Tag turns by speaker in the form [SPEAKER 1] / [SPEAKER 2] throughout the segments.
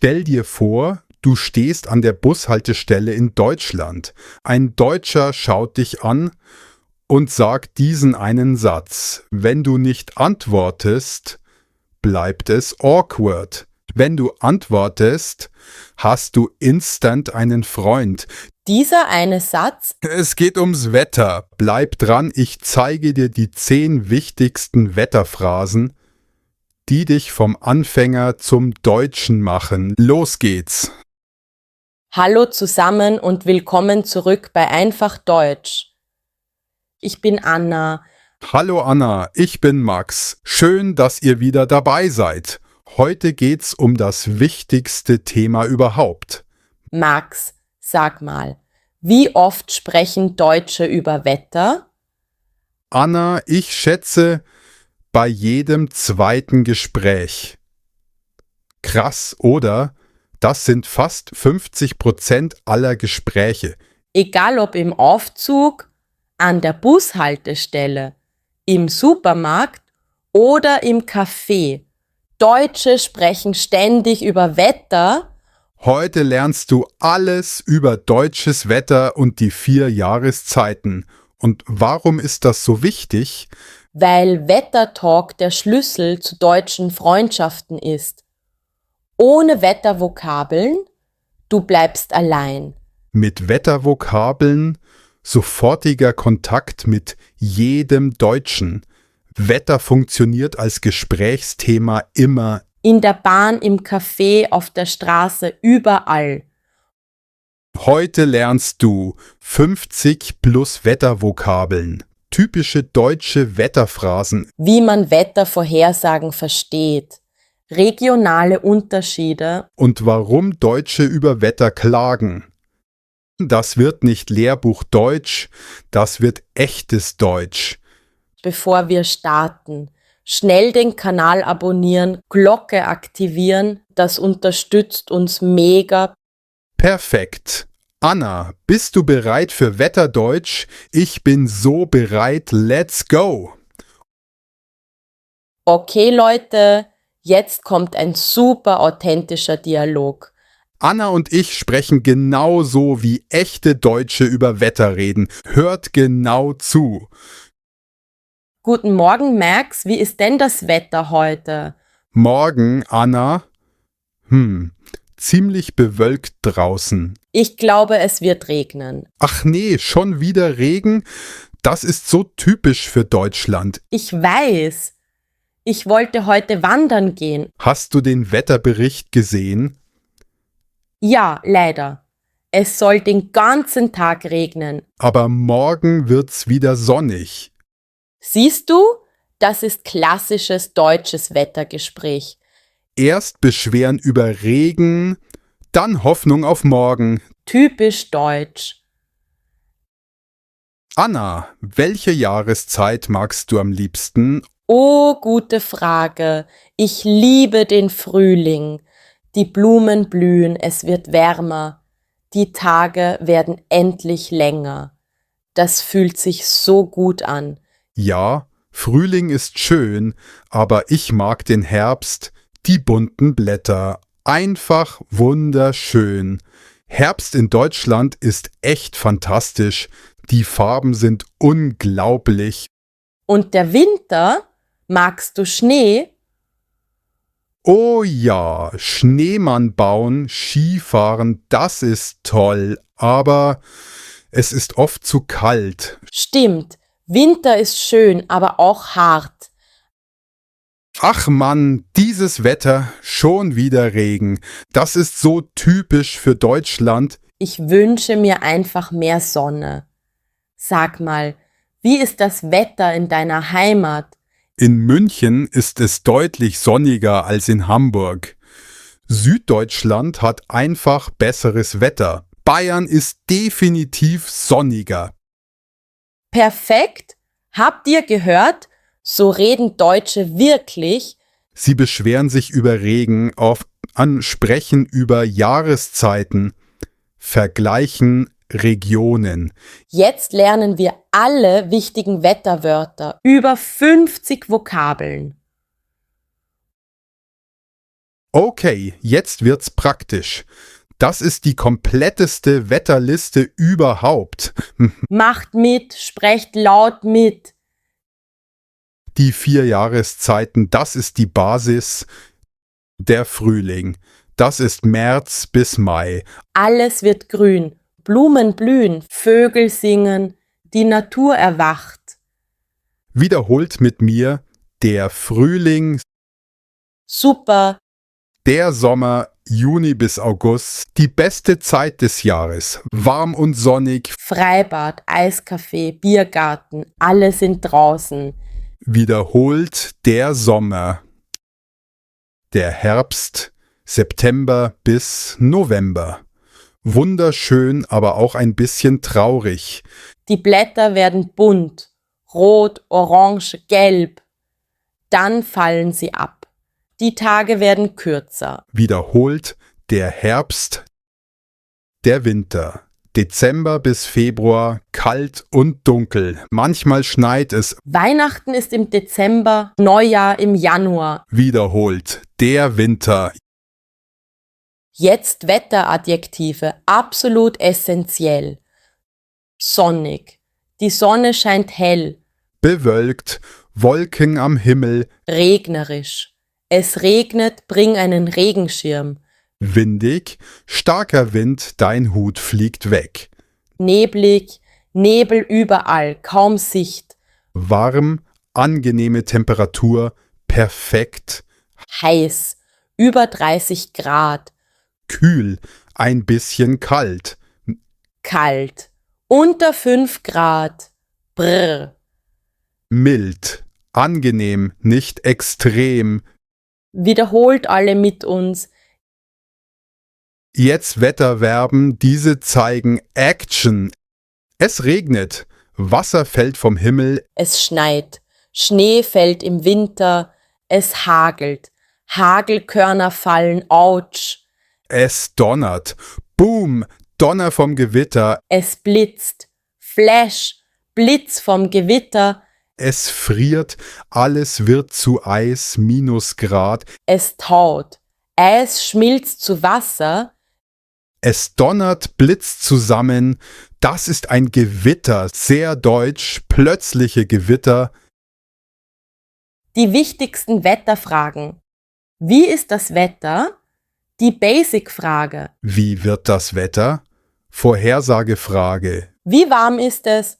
[SPEAKER 1] Stell dir vor, du stehst an der Bushaltestelle in Deutschland. Ein Deutscher schaut dich an und sagt diesen einen Satz. Wenn du nicht antwortest, bleibt es awkward. Wenn du antwortest, hast du instant einen Freund.
[SPEAKER 2] Dieser eine Satz,
[SPEAKER 1] Es geht ums Wetter. Bleib dran, ich zeige dir die 10 wichtigsten Wetterphrasen, die dich vom Anfänger zum Deutschen machen. Los geht's!
[SPEAKER 2] hallo zusammen und willkommen zurück bei Einfach Deutsch. Ich bin Anna.
[SPEAKER 1] Hallo Anna, ich bin Max. Schön, dass ihr wieder dabei seid. Heute geht's um das wichtigste Thema überhaupt.
[SPEAKER 2] Max, sag mal, wie oft sprechen Deutsche über Wetter?
[SPEAKER 1] Anna, ich schätze, bei jedem zweiten Gespräch. Krass, oder? Das sind fast 50% aller Gespräche.
[SPEAKER 2] Egal ob im Aufzug, an der Bushaltestelle, im Supermarkt oder im Café. Deutsche sprechen ständig über Wetter.
[SPEAKER 1] Heute lernst du alles über deutsches Wetter und die 4 Jahreszeiten. Und warum ist das so wichtig?
[SPEAKER 2] Weil Wettertalk der Schlüssel zu deutschen Freundschaften ist. Ohne Wettervokabeln, du bleibst allein.
[SPEAKER 1] Mit Wettervokabeln, sofortiger Kontakt mit jedem Deutschen. Wetter funktioniert als Gesprächsthema immer.
[SPEAKER 2] In der Bahn, im Café, auf der Straße, überall.
[SPEAKER 1] Heute lernst du 50 plus Wettervokabeln. Typische deutsche Wetterphrasen.
[SPEAKER 2] Wie man Wettervorhersagen versteht. Regionale Unterschiede.
[SPEAKER 1] Und warum Deutsche über Wetter klagen. Das wird nicht Lehrbuch Deutsch, das wird echtes Deutsch.
[SPEAKER 2] Bevor wir starten. Schnell den Kanal abonnieren, Glocke aktivieren, das unterstützt uns mega.
[SPEAKER 1] Perfekt. Anna, bist du bereit für Wetterdeutsch? Ich bin so bereit, let's go!
[SPEAKER 2] Okay Leute, jetzt kommt ein super authentischer Dialog.
[SPEAKER 1] Anna und ich sprechen genauso wie echte Deutsche über Wetter reden. Hört genau zu.
[SPEAKER 2] Guten Morgen Max, wie ist denn das Wetter heute?
[SPEAKER 1] Morgen, Anna. Ziemlich bewölkt draußen.
[SPEAKER 2] Ich glaube, es wird regnen.
[SPEAKER 1] Ach nee, schon wieder Regen? Das ist so typisch für Deutschland.
[SPEAKER 2] Ich weiß. Ich wollte heute wandern gehen.
[SPEAKER 1] Hast du den Wetterbericht gesehen?
[SPEAKER 2] Ja, leider. Es soll den ganzen Tag regnen.
[SPEAKER 1] Aber morgen wird's wieder sonnig.
[SPEAKER 2] Siehst du? Das ist klassisches deutsches Wettergespräch.
[SPEAKER 1] Erst beschweren über Regen, dann Hoffnung auf morgen.
[SPEAKER 2] Typisch deutsch.
[SPEAKER 1] Anna, welche Jahreszeit magst du am liebsten?
[SPEAKER 2] Oh, gute Frage. Ich liebe den Frühling. Die Blumen blühen, es wird wärmer. Die Tage werden endlich länger. Das fühlt sich so gut an.
[SPEAKER 1] Ja, Frühling ist schön, aber ich mag den Herbst, die bunten Blätter. Einfach wunderschön. Herbst in Deutschland ist echt fantastisch. Die Farben sind unglaublich.
[SPEAKER 2] Und der Winter? Magst du Schnee?
[SPEAKER 1] Oh ja, Schneemann bauen, Skifahren, das ist toll, aber es ist oft zu kalt.
[SPEAKER 2] Stimmt, Winter ist schön, aber auch hart.
[SPEAKER 1] Ach Mann, dieses Wetter, schon wieder Regen. Das ist so typisch für Deutschland.
[SPEAKER 2] Ich wünsche mir einfach mehr Sonne. Sag mal, wie ist das Wetter in deiner Heimat?
[SPEAKER 1] In München ist es deutlich sonniger als in Hamburg. Süddeutschland hat einfach besseres Wetter. Bayern ist definitiv sonniger.
[SPEAKER 2] Perfekt? Habt ihr gehört? So reden Deutsche wirklich.
[SPEAKER 1] Sie beschweren sich über Regen, sprechen über Jahreszeiten, vergleichen Regionen.
[SPEAKER 2] Jetzt lernen wir alle wichtigen Wetterwörter, über 50 Vokabeln.
[SPEAKER 1] Okay, jetzt wird's praktisch. Das ist die kompletteste Wetterliste überhaupt.
[SPEAKER 2] Macht mit, sprecht laut mit.
[SPEAKER 1] Die 4 Jahreszeiten, das ist die Basis. Der Frühling, das ist März bis Mai.
[SPEAKER 2] Alles wird grün, Blumen blühen, Vögel singen, die Natur erwacht.
[SPEAKER 1] Wiederholt mit mir: der Frühling,
[SPEAKER 2] Super,
[SPEAKER 1] der Sommer, Juni bis August, die beste Zeit des Jahres. Warm und sonnig.
[SPEAKER 2] Freibad, Eiskaffee, Biergarten, alle sind draußen.
[SPEAKER 1] Wiederholt: der Sommer, der Herbst, September bis November. Wunderschön, aber auch ein bisschen traurig.
[SPEAKER 2] Die Blätter werden bunt, rot, orange, gelb. Dann fallen sie ab. Die Tage werden kürzer.
[SPEAKER 1] Wiederholt: der Herbst, der Winter. Dezember bis Februar kalt und dunkel. Manchmal schneit es.
[SPEAKER 2] Weihnachten ist im Dezember, Neujahr im Januar.
[SPEAKER 1] Wiederholt: der Winter.
[SPEAKER 2] Jetzt Wetteradjektive, absolut essentiell. Sonnig. Die Sonne scheint hell.
[SPEAKER 1] Bewölkt, Wolken am Himmel.
[SPEAKER 2] Regnerisch. Es regnet, bring einen Regenschirm.
[SPEAKER 1] Windig, starker Wind, dein Hut fliegt weg.
[SPEAKER 2] Neblig, Nebel überall, kaum Sicht.
[SPEAKER 1] Warm, angenehme Temperatur, perfekt.
[SPEAKER 2] Heiß, über 30 Grad.
[SPEAKER 1] Kühl, ein bisschen kalt.
[SPEAKER 2] Kalt, unter 5 Grad. Brr.
[SPEAKER 1] Mild, angenehm, nicht extrem.
[SPEAKER 2] Wiederholt alle mit uns.
[SPEAKER 1] Jetzt Wetterverben, diese zeigen Action. Es regnet, Wasser fällt vom Himmel.
[SPEAKER 2] Es schneit, Schnee fällt im Winter. Es hagelt, Hagelkörner fallen, ouch.
[SPEAKER 1] Es donnert, Boom, Donner vom Gewitter.
[SPEAKER 2] Es blitzt, Flash, Blitz vom Gewitter.
[SPEAKER 1] Es friert, alles wird zu Eis, Minusgrad.
[SPEAKER 2] Es taut, Eis schmilzt zu Wasser.
[SPEAKER 1] Es donnert, blitzt zusammen. Das ist ein Gewitter, sehr deutsch, plötzliche Gewitter.
[SPEAKER 2] Die wichtigsten Wetterfragen. Wie ist das Wetter? Die Basic-Frage.
[SPEAKER 1] Wie wird das Wetter? Vorhersagefrage.
[SPEAKER 2] Wie warm ist es?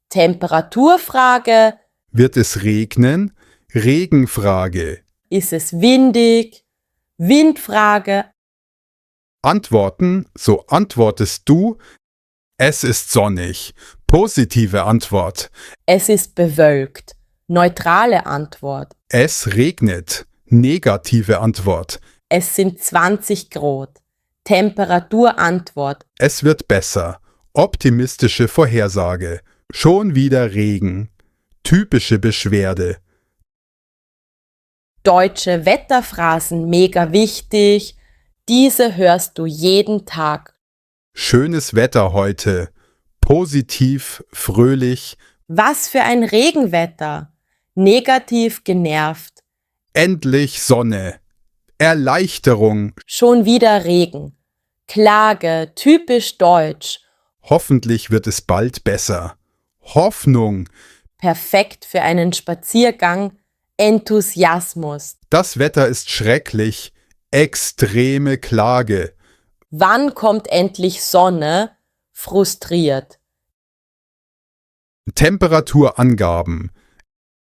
[SPEAKER 2] Temperaturfrage.
[SPEAKER 1] Wird es regnen? Regenfrage.
[SPEAKER 2] Ist es windig? Windfrage.
[SPEAKER 1] Antworten, so antwortest du. Es ist sonnig. Positive Antwort.
[SPEAKER 2] Es ist bewölkt. Neutrale Antwort.
[SPEAKER 1] Es regnet. Negative Antwort.
[SPEAKER 2] Es sind 20 Grad. Temperaturantwort.
[SPEAKER 1] Es wird besser. Optimistische Vorhersage. Schon wieder Regen. Typische Beschwerde.
[SPEAKER 2] Deutsche Wetterphrasen mega wichtig. Diese hörst du jeden Tag.
[SPEAKER 1] Schönes Wetter heute. Positiv, fröhlich.
[SPEAKER 2] Was für ein Regenwetter. Negativ genervt.
[SPEAKER 1] Endlich Sonne. Erleichterung.
[SPEAKER 2] Schon wieder Regen. Klage, typisch deutsch.
[SPEAKER 1] Hoffentlich wird es bald besser. Hoffnung.
[SPEAKER 2] Perfekt für einen Spaziergang. Enthusiasmus.
[SPEAKER 1] Das Wetter ist schrecklich. Extreme Klage.
[SPEAKER 2] Wann kommt endlich Sonne? Frustriert.
[SPEAKER 1] Temperaturangaben.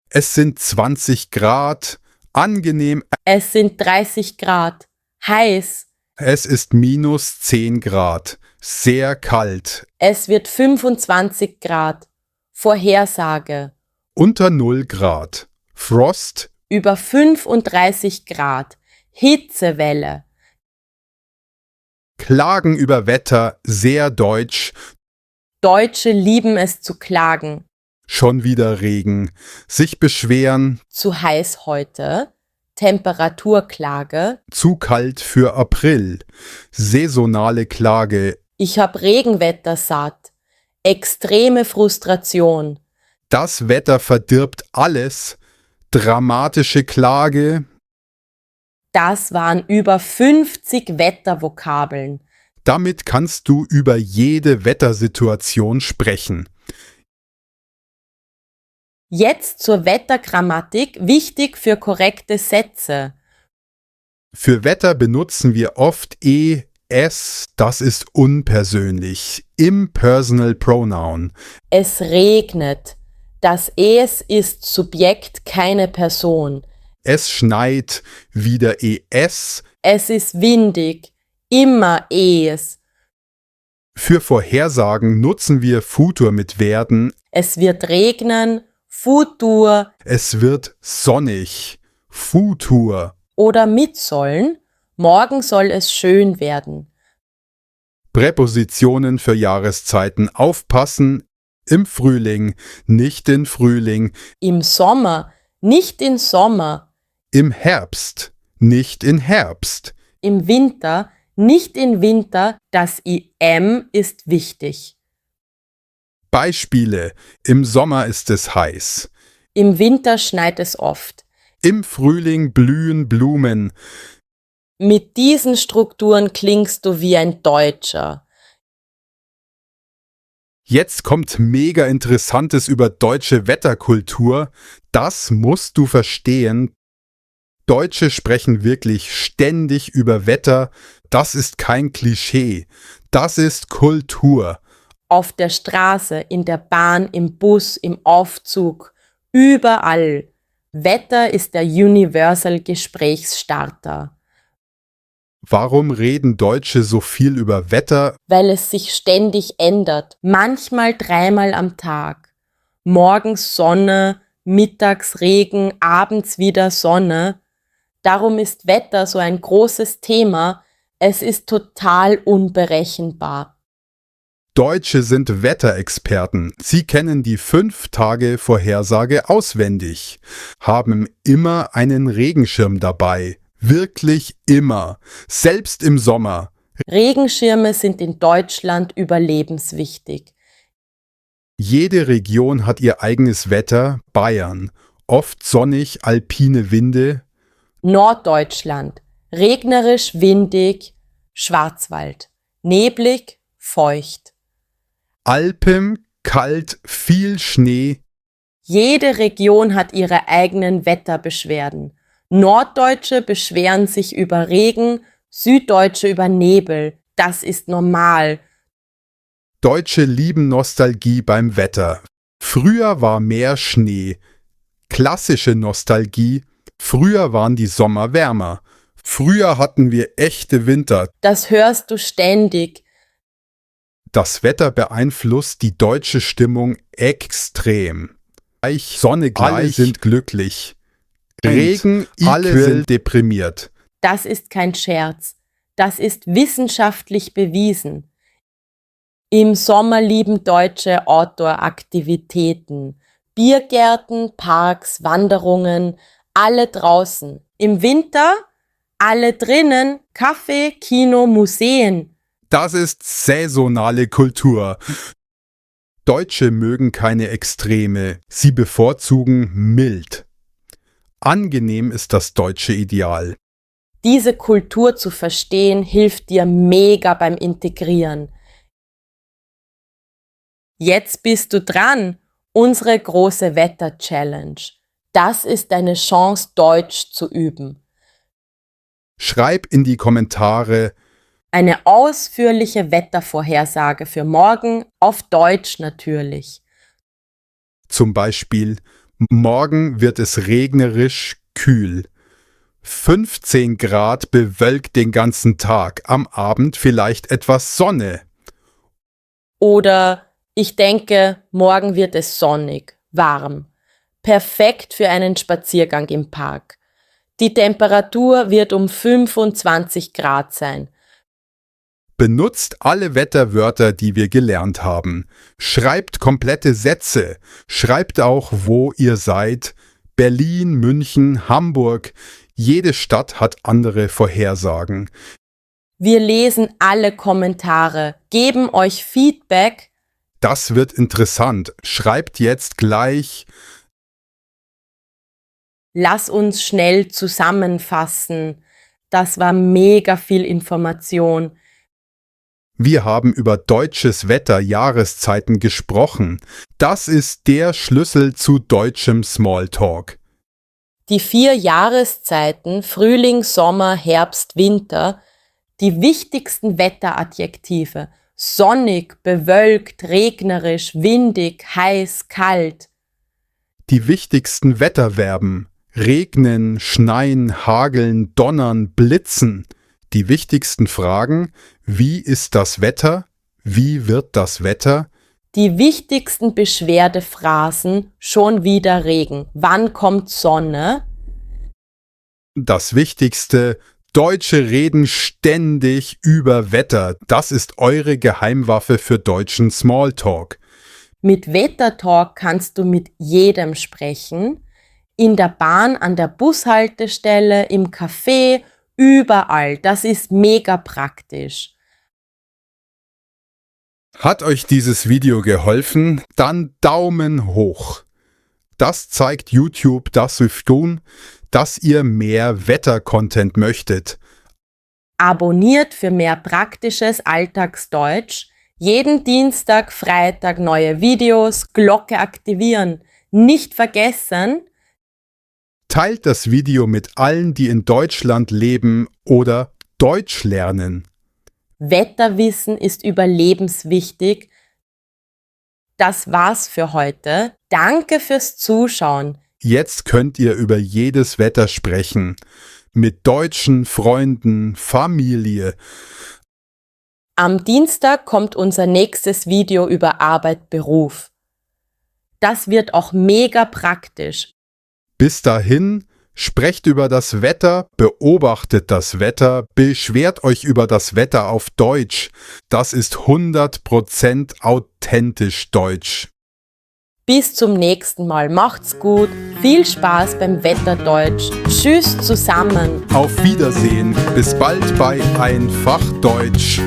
[SPEAKER 1] Es sind 20 Grad. Angenehm.
[SPEAKER 2] Es sind 30 Grad. Heiß.
[SPEAKER 1] Es ist minus 10 Grad. Sehr kalt.
[SPEAKER 2] Es wird 25 Grad. Vorhersage.
[SPEAKER 1] Unter 0 Grad. Frost.
[SPEAKER 2] Über 35 Grad. Hitzewelle.
[SPEAKER 1] Klagen über Wetter. Sehr deutsch.
[SPEAKER 2] Deutsche lieben es zu klagen.
[SPEAKER 1] Schon wieder Regen. Sich beschweren.
[SPEAKER 2] Zu heiß heute. Temperaturklage.
[SPEAKER 1] Zu kalt für April. Saisonale Klage.
[SPEAKER 2] Ich hab Regenwetter satt. Extreme Frustration.
[SPEAKER 1] Das Wetter verdirbt alles. Dramatische Klage.
[SPEAKER 2] Das waren über 50 Wettervokabeln.
[SPEAKER 1] Damit kannst du über jede Wettersituation sprechen.
[SPEAKER 2] Jetzt zur Wettergrammatik, wichtig für korrekte Sätze.
[SPEAKER 1] Für Wetter benutzen wir oft es, das ist unpersönlich, Impersonal Pronoun.
[SPEAKER 2] Es regnet. Das Es ist Subjekt, keine Person.
[SPEAKER 1] Es schneit, wieder es.
[SPEAKER 2] Es ist windig. Immer Es.
[SPEAKER 1] Für Vorhersagen nutzen wir Futur mit werden.
[SPEAKER 2] Es wird regnen. Futur.
[SPEAKER 1] Es wird sonnig, Futur.
[SPEAKER 2] Oder mit sollen. Morgen soll es schön werden.
[SPEAKER 1] Präpositionen für Jahreszeiten aufpassen. Im Frühling, nicht in Frühling.
[SPEAKER 2] Im Sommer, nicht in Sommer.
[SPEAKER 1] Im Herbst, nicht in Herbst.
[SPEAKER 2] Im Winter, nicht in Winter. Das IM ist wichtig.
[SPEAKER 1] Beispiele. Im Sommer ist es heiß.
[SPEAKER 2] Im Winter schneit es oft.
[SPEAKER 1] Im Frühling blühen Blumen.
[SPEAKER 2] Mit diesen Strukturen klingst du wie ein Deutscher.
[SPEAKER 1] Jetzt kommt mega Interessantes über deutsche Wetterkultur. Das musst du verstehen. Deutsche sprechen wirklich ständig über Wetter. Das ist kein Klischee. Das ist Kultur.
[SPEAKER 2] Auf der Straße, in der Bahn, im Bus, im Aufzug, überall. Wetter ist der Universal Gesprächsstarter.
[SPEAKER 1] Warum reden Deutsche so viel über Wetter?
[SPEAKER 2] Weil es sich ständig ändert, manchmal 3-mal am Tag. Morgens Sonne, mittags Regen, abends wieder Sonne. Darum ist Wetter so ein großes Thema. Es ist total unberechenbar.
[SPEAKER 1] Deutsche sind Wetterexperten. Sie kennen die 5-Tage-Vorhersage auswendig, haben immer einen Regenschirm dabei. Wirklich immer. Selbst im Sommer.
[SPEAKER 2] Regenschirme sind in Deutschland überlebenswichtig.
[SPEAKER 1] Jede Region hat ihr eigenes Wetter. Bayern. Oft sonnig, alpine Winde.
[SPEAKER 2] Norddeutschland. Regnerisch, windig. Schwarzwald. Neblig, feucht.
[SPEAKER 1] Alpen, kalt, viel Schnee.
[SPEAKER 2] Jede Region hat ihre eigenen Wetterbeschwerden. Norddeutsche beschweren sich über Regen, Süddeutsche über Nebel. Das ist normal.
[SPEAKER 1] Deutsche lieben Nostalgie beim Wetter. Früher war mehr Schnee. Klassische Nostalgie. Früher waren die Sommer wärmer. Früher hatten wir echte Winter.
[SPEAKER 2] Das hörst du ständig.
[SPEAKER 1] Das Wetter beeinflusst die deutsche Stimmung extrem. Sonne gleich, alle sind glücklich. Regen, alle sind deprimiert.
[SPEAKER 2] Das ist kein Scherz. Das ist wissenschaftlich bewiesen. Im Sommer lieben Deutsche Outdoor-Aktivitäten. Biergärten, Parks, Wanderungen, alle draußen. Im Winter alle drinnen, Kaffee, Kino, Museen.
[SPEAKER 1] Das ist saisonale Kultur. Deutsche mögen keine Extreme. Sie bevorzugen mild. Angenehm ist das deutsche Ideal.
[SPEAKER 2] Diese Kultur zu verstehen, hilft dir mega beim Integrieren. Jetzt bist du dran, unsere große Wetter-Challenge. Das ist deine Chance, Deutsch zu üben.
[SPEAKER 1] Schreib in die Kommentare
[SPEAKER 2] eine ausführliche Wettervorhersage für morgen, auf Deutsch natürlich.
[SPEAKER 1] Zum Beispiel, morgen wird es regnerisch kühl. 15 Grad bewölkt den ganzen Tag, am Abend vielleicht etwas Sonne.
[SPEAKER 2] Oder ich denke, morgen wird es sonnig, warm. Perfekt für einen Spaziergang im Park. Die Temperatur wird um 25 Grad sein.
[SPEAKER 1] Benutzt alle Wetterwörter, die wir gelernt haben. Schreibt komplette Sätze. Schreibt auch, wo ihr seid. Berlin, München, Hamburg. Jede Stadt hat andere Vorhersagen.
[SPEAKER 2] Wir lesen alle Kommentare, geben euch Feedback.
[SPEAKER 1] Das wird interessant. Schreibt jetzt gleich.
[SPEAKER 2] Lass uns schnell zusammenfassen. Das war mega viel Information.
[SPEAKER 1] Wir haben über deutsches Wetter, Jahreszeiten gesprochen. Das ist der Schlüssel zu deutschem Smalltalk.
[SPEAKER 2] Die 4 Jahreszeiten, Frühling, Sommer, Herbst, Winter, die wichtigsten Wetteradjektive: sonnig, bewölkt, regnerisch, windig, heiß, kalt.
[SPEAKER 1] Die wichtigsten Wetterverben: regnen, schneien, hageln, donnern, blitzen. Die wichtigsten Fragen: wie ist das Wetter? Wie wird das Wetter?
[SPEAKER 2] Die wichtigsten Beschwerdephrasen: schon wieder Regen, wann kommt Sonne?
[SPEAKER 1] Das Wichtigste: Deutsche reden ständig über Wetter. Das ist eure Geheimwaffe für deutschen Smalltalk.
[SPEAKER 2] Mit Wettertalk kannst du mit jedem sprechen. In der Bahn, an der Bushaltestelle, im Café, überall. Das ist mega praktisch.
[SPEAKER 1] Hat euch dieses Video geholfen? Dann Daumen hoch. Das zeigt YouTube, dass wir tun, dass ihr mehr Wetter-Content möchtet.
[SPEAKER 2] Abonniert für mehr praktisches Alltagsdeutsch. Jeden Dienstag, Freitag neue Videos, Glocke aktivieren. Nicht vergessen.
[SPEAKER 1] Teilt das Video mit allen, die in Deutschland leben oder Deutsch lernen.
[SPEAKER 2] Wetterwissen ist überlebenswichtig. Das war's für heute. Danke fürs Zuschauen.
[SPEAKER 1] Jetzt könnt ihr über jedes Wetter sprechen. Mit deutschen Freunden, Familie.
[SPEAKER 2] Am Dienstag kommt unser nächstes Video über Arbeit, Beruf. Das wird auch mega praktisch.
[SPEAKER 1] Bis dahin, sprecht über das Wetter, beobachtet das Wetter, beschwert euch über das Wetter auf Deutsch. Das ist 100% authentisch deutsch.
[SPEAKER 2] Bis zum nächsten Mal. Macht's gut. Viel Spaß beim Wetterdeutsch. Tschüss zusammen.
[SPEAKER 1] Auf Wiedersehen. Bis bald bei Einfach Deutsch.